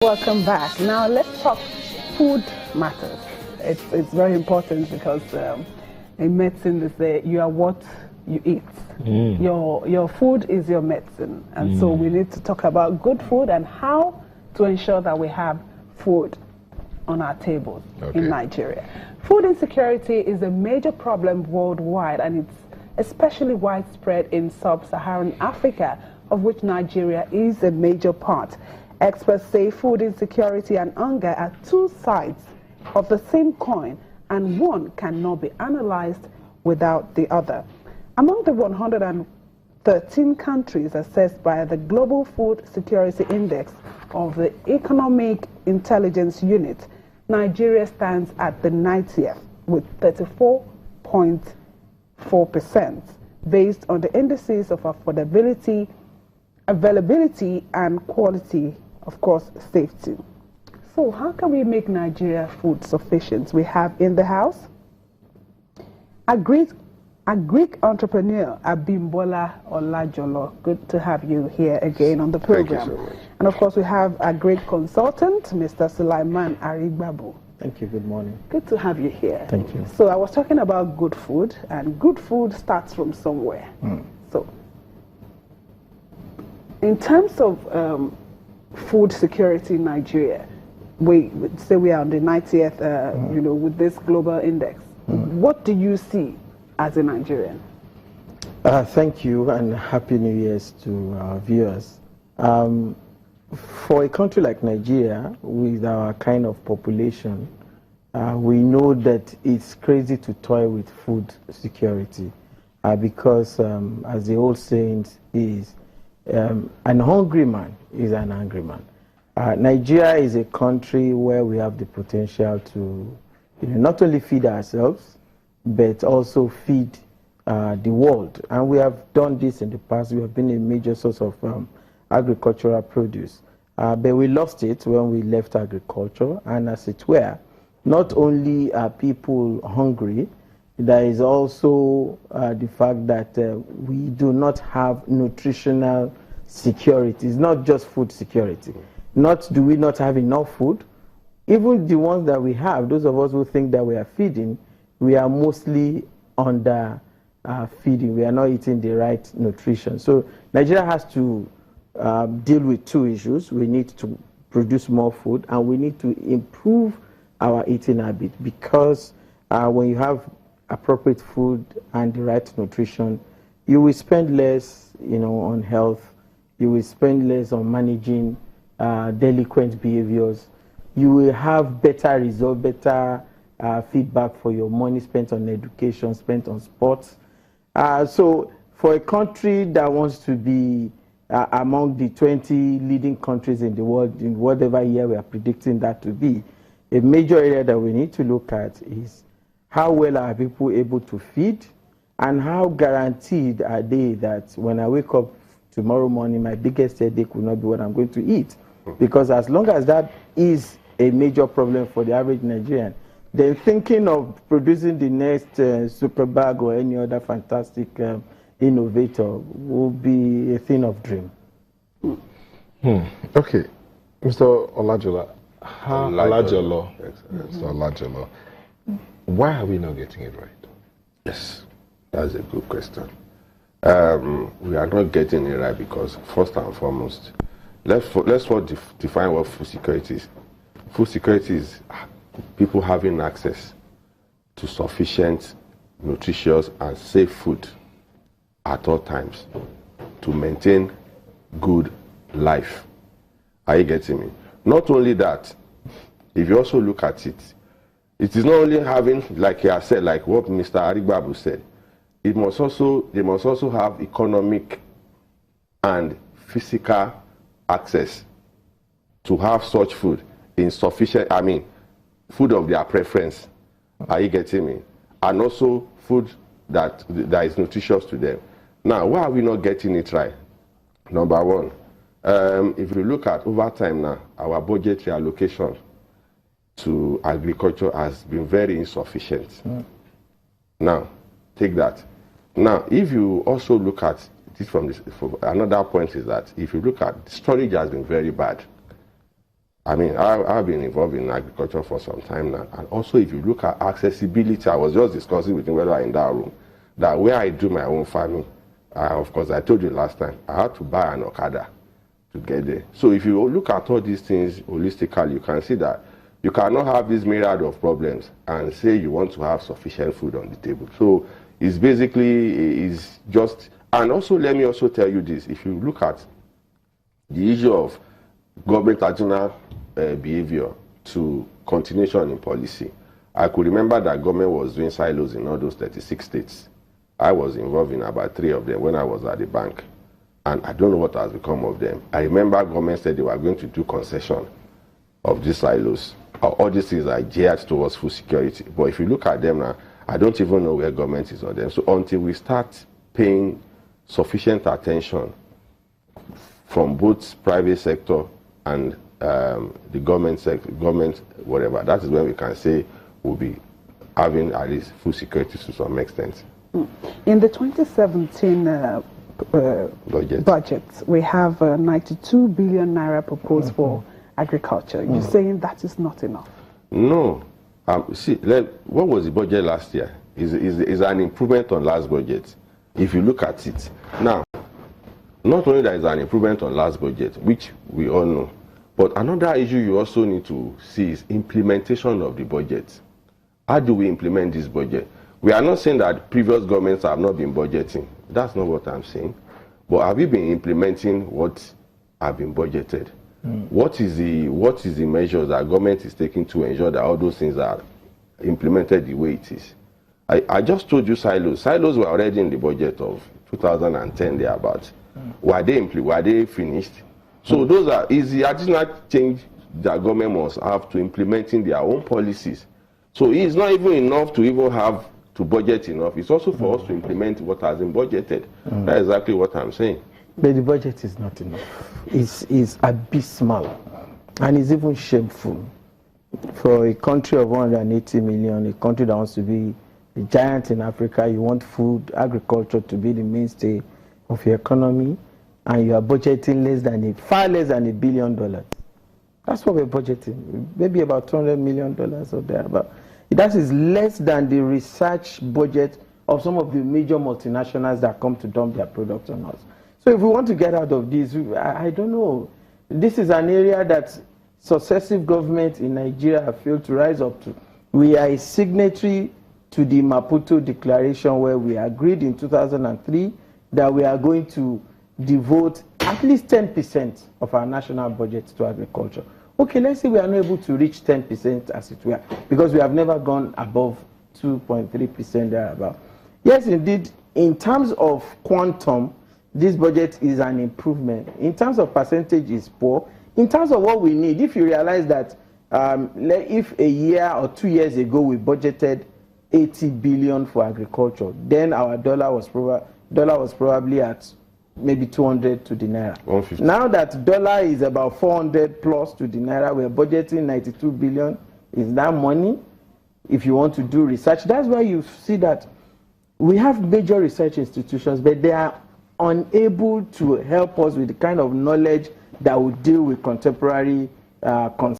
Welcome back. Now let's talk food matters. It's very important because in medicine they say you are what you eat. Your food is your medicine, and so we need to talk about good food and how to ensure that we have food on our tables in Nigeria. Food insecurity is a major problem worldwide, and it's especially widespread in sub-Saharan Africa, of which Nigeria is a major part. Experts say food insecurity and hunger are two sides of the same coin, and one cannot be analyzed without the other. Among the 113 countries assessed by the Global Food Security Index of the Economic Intelligence Unit, Nigeria stands at the 90th with 34.4% based on the indices of affordability, availability, and quality, of course, safety. So how can we make Nigeria food sufficient? We have in the house a Greek entrepreneur, Abimbola Olajolo. Good to have you here again on the program. Thank you so much. And of course, we have a great consultant, Mr. Sulaiman Arigbabu. Thank you. Good morning. Good to have you here. Thank you. So I was talking about good food, and good food starts from somewhere. So in terms of food security in Nigeria, we say we are on the 90th, with this global index. What do you see as a Nigerian? Thank you, and Happy New Year's to our viewers. For a country like Nigeria, with our kind of population, we know that it's crazy to toy with food security because, as the old saying is, an hungry man is an angry man. Nigeria is a country where we have the potential to not only feed ourselves, but also feed the world. And we have done this in the past. We have been a major source of agricultural produce. But we lost it when we left agriculture. And as it were, not only are people hungry, there is also the fact that we do not have nutritional security. It's not just food security. Not do we not have enough food. Even the ones that we have, those of us who think that we are feeding, we are mostly under feeding. We are not eating the right nutrition. So Nigeria has to deal with two issues. We need to produce more food, and we need to improve our eating habit, because when you have appropriate food and the right nutrition, you will spend less, on health. You will spend less on managing delinquent behaviors. You will have better results, better feedback for your money spent on education, spent on sports. So for a country that wants to be among the 20 leading countries in the world, in whatever year we are predicting that to be, a major area that we need to look at is how well are people able to feed, and how guaranteed are they that when I wake up tomorrow morning, my biggest headache will not be what I'm going to eat. Because as long as that is a major problem for the average Nigerian, then thinking of producing the next super bag or any other fantastic innovator will be a thing of dream. Okay, Mr. Olajolo. Mr. Olajolo. Why are we not getting it right? Yes, that's a good question. We are not getting it right because, first and foremost, let's define what food security is. Food security is people having access to sufficient, nutritious, and safe food at all times to maintain good life. Are you getting me? Not only that, if you also look at it, it is not only having, like I said, like what Mr. Arigbabu said, they must also have economic and physical access to have such food in sufficient, food of their preference. Are you getting me? And also food that is nutritious to them. Now, why are we not getting it right? Number one, if you look at over time now, our budgetary allocation to agriculture has been very insufficient. Now, take that. Now, if you also look at this from another point is that if you look at storage has been very bad. I mean, I've been involved in agriculture for some time now. And also, if you look at accessibility, I was just discussing with him whether in that room, that where I do my own farming, of course, I told you last time, I had to buy an Okada to get there. So if you look at all these things holistically, you can see that you cannot have this myriad of problems and say you want to have sufficient food on the table. So it's basically, it's just, and also let me also tell you this, if you look at the issue of government agenda behavior to continuation in policy, I could remember that government was doing silos in all those 36 states. I was involved in about 3 of them when I was at the bank, and I don't know what has become of them. I remember government said they were going to do concession of these silos. All these things are geared towards food security. But if you look at them now, I don't even know where government is on them. So until we start paying sufficient attention from both private sector and the government sector, whatever, that is when we can say we'll be having at least food security to some extent. In the 2017 budget, we have 92 billion naira proposed for agriculture. You're saying that is not enough? No. See, what was the budget last year? Is an improvement on last budget, if you look at it. Now, not only that is an improvement on last budget, which we all know, but another issue you also need to see is implementation of the budget. How do we implement this budget? We are not saying that previous governments have not been budgeting. That's not what I'm saying. But have you been implementing what have been budgeted? What is the measures that government is taking to ensure that all those things are implemented the way it is? I just told you silos. Silos were already in the budget of 2010 thereabouts. Were they finished? So those are the additional change that government must have to implementing their own policies. So it's not even enough to even have to budget enough. It's also for us to implement what has been budgeted. That's exactly what I'm saying. But the budget is not enough. It's abysmal, and it's even shameful. For a country of 180 million, a country that wants to be a giant in Africa, you want food, agriculture to be the mainstay of your economy, and you are budgeting far less than $1 billion. That's what we're budgeting, maybe about $200 million or thereabout. That is less than the research budget of some of the major multinationals that come to dump their products on us. So if we want to get out of this, I don't know. This is an area that successive governments in Nigeria have failed to rise up to. We are a signatory to the Maputo Declaration, where we agreed in 2003 that we are going to devote at least 10% of our national budget to agriculture. Okay, let's say we are not able to reach 10% as it were, because we have never gone above 2.3% thereabout. Yes, indeed, in terms of quantum, this budget is an improvement. In terms of percentage, it's poor. In terms of what we need, if you realize that if a year or 2 years ago we budgeted 80 billion for agriculture, then our dollar was probably at maybe 200 to the naira. 150. Now that dollar is about 400 plus to the naira, we're budgeting 92 billion. Is that money? If you want to do research, that's why you see that we have major research institutions, but they are unable to help us with the kind of knowledge that will deal with contemporary concerns.